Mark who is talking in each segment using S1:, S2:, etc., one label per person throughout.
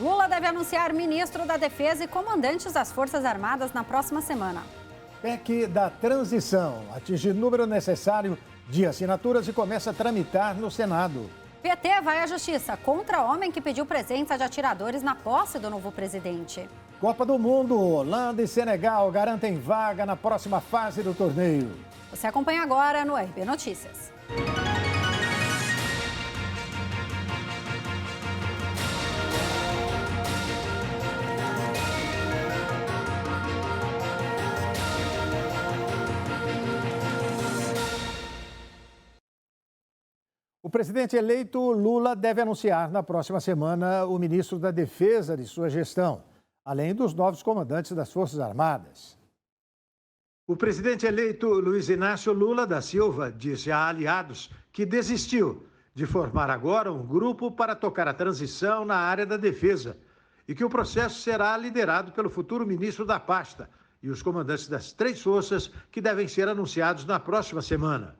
S1: Lula deve anunciar ministro da Defesa e comandantes das Forças Armadas na próxima semana.
S2: PEC da transição atinge o número necessário de assinaturas e começa a tramitar no Senado.
S1: PT vai à justiça contra homem que pediu presença de atiradores na posse do novo presidente.
S2: Copa do Mundo, Holanda e Senegal garantem vaga na próxima fase do torneio.
S1: Você acompanha agora no RB Notícias.
S2: O presidente eleito Lula deve anunciar na próxima semana o ministro da Defesa de sua gestão, além dos novos comandantes das Forças Armadas. O presidente eleito Luiz Inácio Lula da Silva disse a aliados que desistiu de formar agora um grupo para tocar a transição na área da defesa e que o processo será liderado pelo futuro ministro da pasta e os comandantes das 3 forças que devem ser anunciados na próxima semana.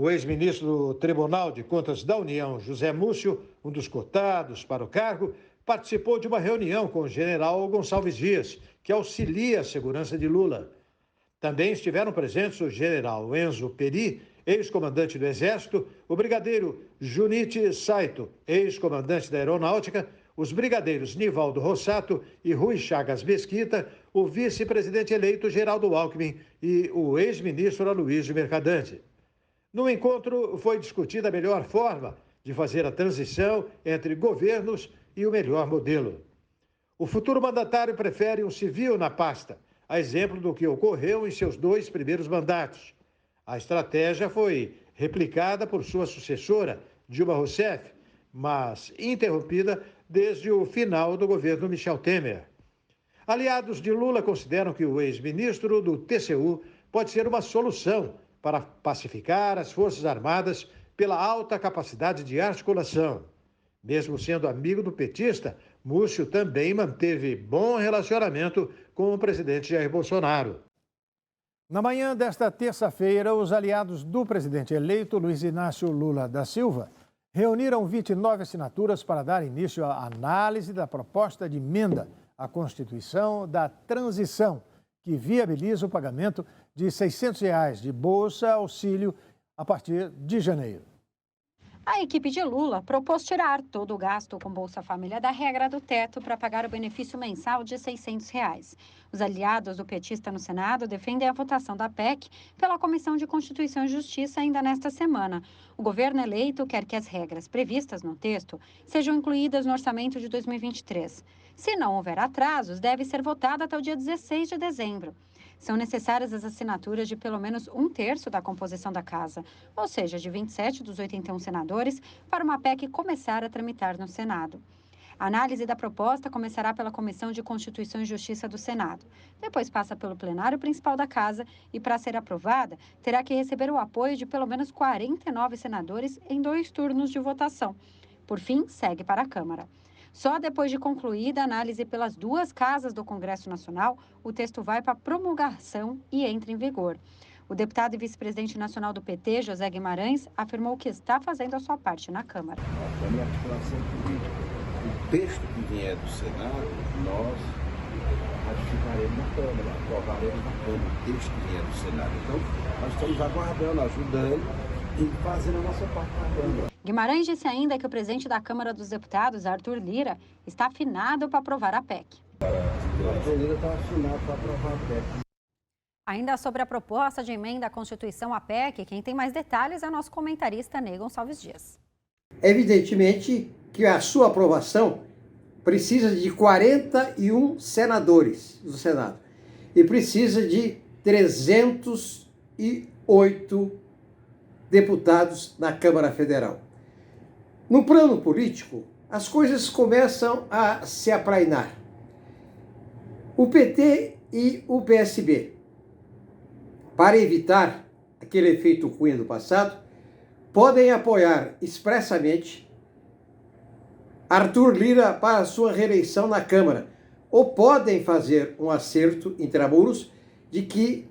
S2: O ex-ministro do Tribunal de Contas da União, José Múcio, um dos cotados para o cargo, participou de uma reunião com o general Gonçalves Dias, que auxilia a segurança de Lula. Também estiveram presentes o general Enzo Peri, ex-comandante do Exército, o brigadeiro Junite Saito, ex-comandante da Aeronáutica, os brigadeiros Nivaldo Rossato e Rui Chagas Mesquita, o vice-presidente eleito Geraldo Alckmin e o ex-ministro Aloysio Mercadante. No encontro, foi discutida a melhor forma de fazer a transição entre governos e o melhor modelo. O futuro mandatário prefere um civil na pasta, a exemplo do que ocorreu em seus 2 primeiros mandatos. A estratégia foi replicada por sua sucessora, Dilma Rousseff, mas interrompida desde o final do governo Michel Temer. Aliados de Lula consideram que o ex-ministro do TCU pode ser uma solução para pacificar as Forças Armadas pela alta capacidade de articulação. Mesmo sendo amigo do petista, Múcio também manteve bom relacionamento com o presidente Jair Bolsonaro. Na manhã desta terça-feira, os aliados do presidente eleito Luiz Inácio Lula da Silva reuniram 29 assinaturas para dar início à análise da proposta de emenda à Constituição da Transição, que viabiliza o pagamento de R$ 600 de Bolsa Auxílio a partir de janeiro.
S1: A equipe de Lula propôs tirar todo o gasto com Bolsa Família da regra do teto para pagar o benefício mensal de R$ 600. Os aliados do petista no Senado defendem a votação da PEC pela Comissão de Constituição e Justiça ainda nesta semana. O governo eleito quer que as regras previstas no texto sejam incluídas no orçamento de 2023. Se não houver atrasos, deve ser votada até o dia 16 de dezembro. São necessárias as assinaturas de pelo menos 1/3 da composição da Casa, ou seja, de 27 dos 81 senadores, para uma PEC começar a tramitar no Senado. A análise da proposta começará pela Comissão de Constituição e Justiça do Senado. Depois passa pelo plenário principal da Casa e, para ser aprovada, terá que receber o apoio de pelo menos 49 senadores em 2 turnos de votação. Por fim, segue para a Câmara. Só depois de concluída a análise pelas 2 casas do Congresso Nacional, o texto vai para promulgação e entra em vigor. O deputado e vice-presidente nacional do PT, José Guimarães, afirmou que está fazendo a sua parte na Câmara.
S3: A minha articulação política, o texto que vier do Senado, nós ratificaremos na Câmara, aprovaremos na Câmara, o texto que vier do Senado. Então, nós estamos aguardando, ajudando e fazendo a nossa parte na Câmara.
S1: Guimarães disse ainda que o presidente da Câmara dos Deputados, Arthur Lira, está afinado para aprovar a PEC.
S3: Arthur Lira está afinado para aprovar a PEC.
S1: Ainda sobre a proposta de emenda à Constituição, a PEC, quem tem mais detalhes é o nosso comentarista Ney Gonçalves Dias.
S4: Evidentemente que a sua aprovação precisa de 41 senadores do Senado e precisa de 308 deputados na Câmara Federal. No plano político, as coisas começam a se aprainar. O PT e o PSB, para evitar aquele efeito Cunha do passado, podem apoiar expressamente Arthur Lira para sua reeleição na Câmara, ou podem fazer um acerto intramuros de que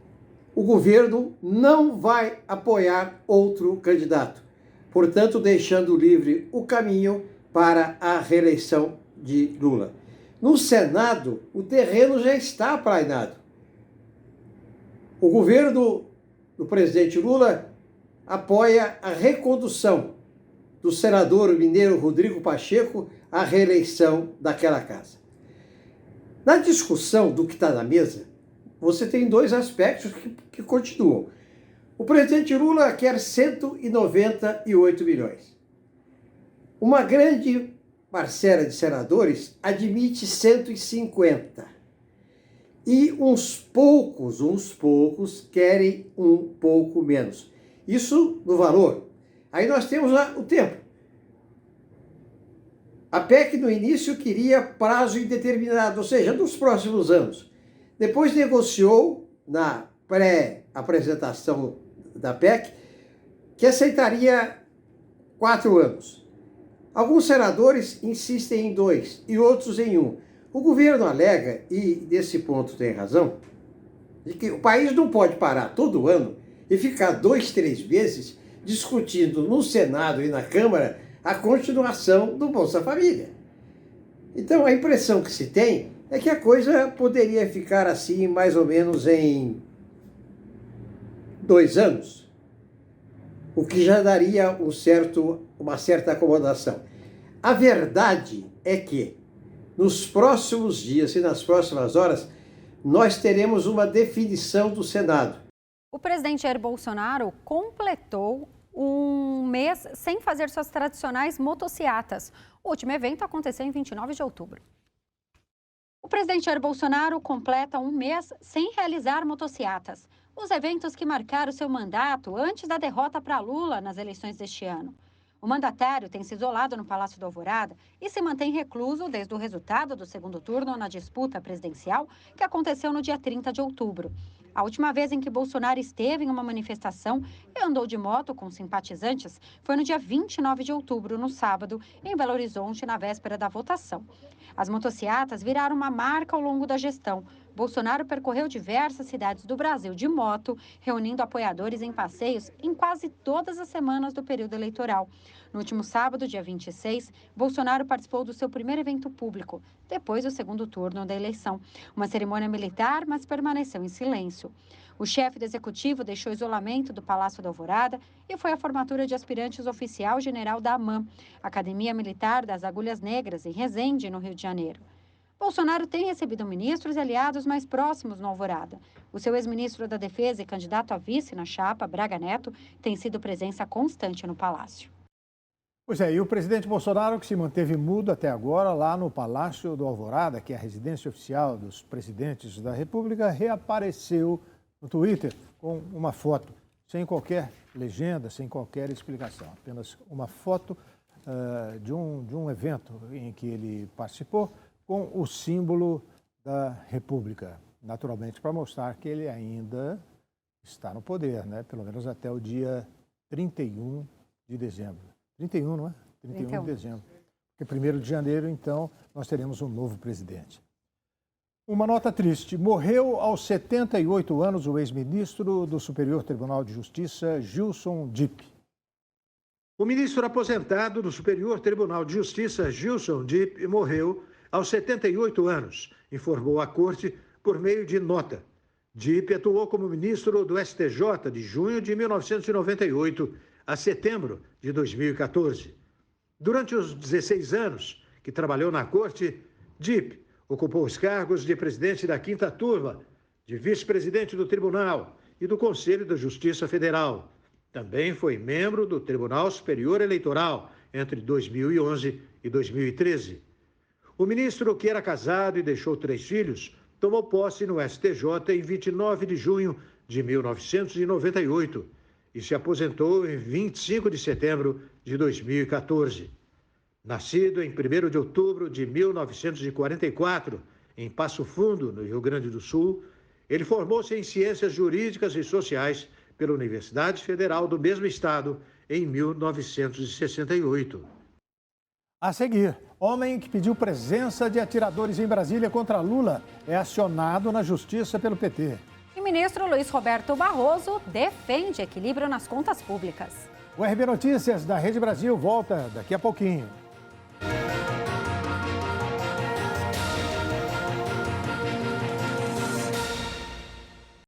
S4: o governo não vai apoiar outro candidato, portanto deixando livre o caminho para a reeleição de Lula. No Senado, o terreno já está aplainado. O governo do presidente Lula apoia a recondução do senador mineiro Rodrigo Pacheco à reeleição daquela casa. Na discussão do que está na mesa, você tem dois aspectos que continuam. O presidente Lula quer 198 milhões. Uma grande parcela de senadores admite 150. E uns poucos querem um pouco menos. Isso no valor. Aí nós temos o tempo. A PEC no início queria prazo indeterminado, ou seja, nos próximos anos. Depois negociou na pré-apresentação da PEC que aceitaria 4 anos. Alguns senadores insistem em 2 e outros em 1. O governo alega, e nesse ponto tem razão, de que o país não pode parar todo ano e ficar 2, 3 meses discutindo no Senado e na Câmara a continuação do Bolsa Família. Então a impressão que se tem é que a coisa poderia ficar assim mais ou menos em 2 anos, o que já daria uma certa acomodação. A verdade é que nos próximos dias e nas próximas horas nós teremos uma definição do Senado.
S1: O presidente Jair Bolsonaro completou um mês sem fazer suas tradicionais motociatas. O último evento aconteceu em 29 de outubro. O presidente Jair Bolsonaro completa um mês sem realizar motociatas, os eventos que marcaram seu mandato antes da derrota para Lula nas eleições deste ano. O mandatário tem se isolado no Palácio do Alvorada e se mantém recluso desde o resultado do segundo turno na disputa presidencial, que aconteceu no dia 30 de outubro. A última vez em que Bolsonaro esteve em uma manifestação e andou de moto com simpatizantes foi no dia 29 de outubro, no sábado, em Belo Horizonte, na véspera da votação. As motociatas viraram uma marca ao longo da gestão. Bolsonaro percorreu diversas cidades do Brasil de moto, reunindo apoiadores em passeios em quase todas as semanas do período eleitoral. No último sábado, dia 26, Bolsonaro participou do seu primeiro evento público, depois do segundo turno da eleição. Uma cerimônia militar, mas permaneceu em silêncio. O chefe do executivo deixou isolamento do Palácio da Alvorada e foi à formatura de aspirantes oficial general da AMAN, Academia Militar das Agulhas Negras, em Resende, no Rio de Janeiro. Bolsonaro tem recebido ministros e aliados mais próximos no Alvorada. O seu ex-ministro da Defesa e candidato a vice na chapa, Braga Neto, tem sido presença constante no Palácio.
S2: Pois é, e o presidente Bolsonaro, que se manteve mudo até agora lá no Palácio do Alvorada, que é a residência oficial dos presidentes da República, reapareceu no Twitter com uma foto, sem qualquer legenda, sem qualquer explicação. Apenas uma foto de um evento em que ele participou com o símbolo da República. Naturalmente, para mostrar que ele ainda está no poder, né? Pelo menos até o dia 31 de dezembro. 31, não é? 31 de dezembro. Porque 1º de janeiro, então, nós teremos um novo presidente. Uma nota triste. Morreu aos 78 anos o ex-ministro do Superior Tribunal de Justiça, Gilson Dipp. O ministro aposentado do Superior Tribunal de Justiça, Gilson Dipp, morreu aos 78 anos, informou a Corte por meio de nota. Dipp atuou como ministro do STJ de junho de 1998 a setembro de 2014. Durante os 16 anos que trabalhou na Corte, Dipp ocupou os cargos de presidente da 5ª Turma, de vice-presidente do Tribunal e do Conselho da Justiça Federal. Também foi membro do Tribunal Superior Eleitoral entre 2011 e 2013. O ministro, que era casado e deixou 3 filhos, tomou posse no STJ em 29 de junho de 1998 e se aposentou em 25 de setembro de 2014. Nascido em 1º de outubro de 1944, em Passo Fundo, no Rio Grande do Sul, ele formou-se em Ciências Jurídicas e Sociais pela Universidade Federal do mesmo estado em 1968. A seguir, homem que pediu presença de atiradores em Brasília contra Lula é acionado na justiça pelo PT.
S1: E o ministro Luiz Roberto Barroso defende equilíbrio nas contas públicas.
S2: O RB Notícias da Rede Brasil volta daqui a pouquinho.